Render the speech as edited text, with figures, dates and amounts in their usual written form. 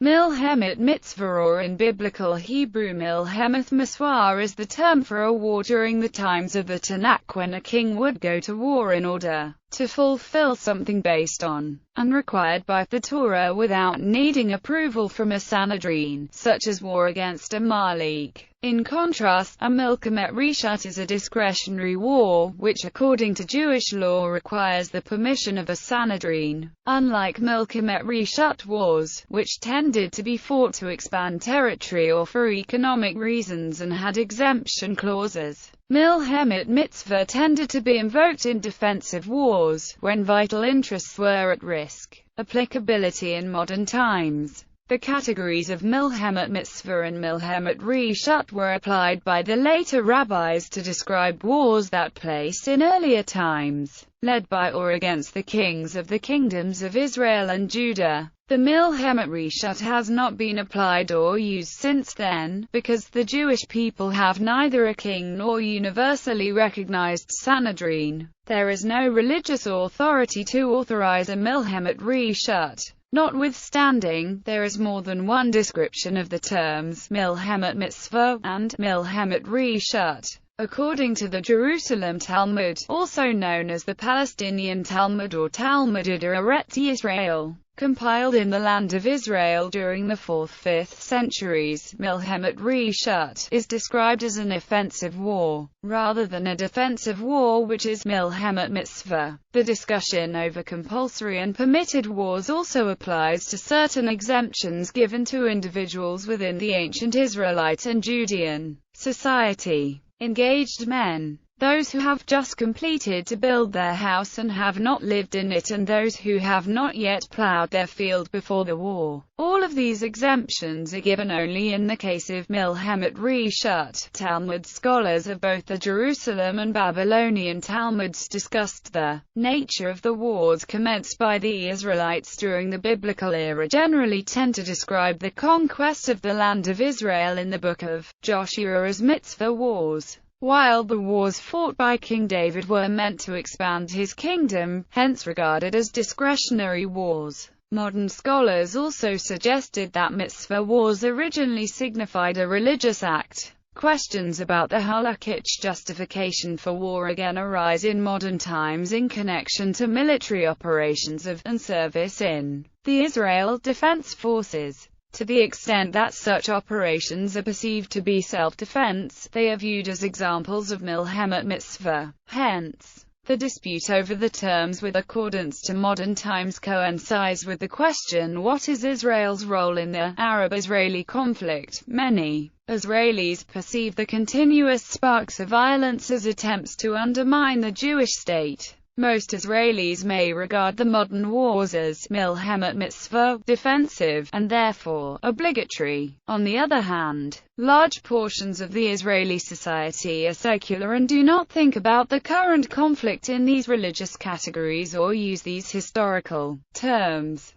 Milkhemet Mitzvah, or in Biblical Hebrew Milkhemet Mitzvah, is the term for a war during the times of the Tanakh when a king would go to war in order to fulfill something based on and required by the Torah without needing approval from a Sanhedrin, such as war against Amalek. In contrast, a Milkhemet Reshut is a discretionary war, which according to Jewish law requires the permission of a Sanhedrin. Unlike Milkhemet Reshut wars, which tended to be fought to expand territory or for economic reasons and had exemption clauses, Milkhemet Mitzvah tended to be invoked in defensive wars, when vital interests were at risk. Applicability in modern times. The categories of Milkhemet Mitzvah and Milkhemet Reshut were applied by the later rabbis to describe wars that place in earlier times, led by or against the kings of the kingdoms of Israel and Judah. The Milkhemet Reshut has not been applied or used since then, because the Jewish people have neither a king nor universally recognized Sanhedrin. There is no religious authority to authorize a Milkhemet Reshut. Notwithstanding, there is more than one description of the terms Milkhemet Mitzvah and Milkhemet Reshut. According to the Jerusalem Talmud, also known as the Palestinian Talmud or Talmud Eretz Yisrael, compiled in the land of Israel during the 4th–5th centuries, Milkhemet Reshut is described as an offensive war, rather than a defensive war, which is Milkhemet Mitzvah. The discussion over compulsory and permitted wars also applies to certain exemptions given to individuals within the ancient Israelite and Judean society. Engaged men, those who have just completed to build their house and have not lived in it, and those who have not yet plowed their field before the war. All of these exemptions are given only in the case of Milkhemet Reshut. Talmud scholars of both the Jerusalem and Babylonian Talmuds discussed the nature of the wars commenced by the Israelites during the biblical era, generally tend to describe the conquest of the land of Israel in the book of Joshua as mitzvah wars, while the wars fought by King David were meant to expand his kingdom, hence regarded as discretionary wars. Modern scholars also suggested that mitzvah wars originally signified a religious act. Questions about the halakhic justification for war again arise in modern times in connection to military operations of and service in the Israel Defense Forces. To the extent that such operations are perceived to be self-defense, they are viewed as examples of Milkhemet Mitzvah. Hence, the dispute over the terms with accordance to modern times coincides with the question, what is Israel's role in the Arab-Israeli conflict? Many Israelis perceive the continuous sparks of violence as attempts to undermine the Jewish state. Most Israelis may regard the modern wars as Milkhemet Mitzvah, defensive, and therefore obligatory. On the other hand, large portions of the Israeli society are secular and do not think about the current conflict in these religious categories or use these historical terms.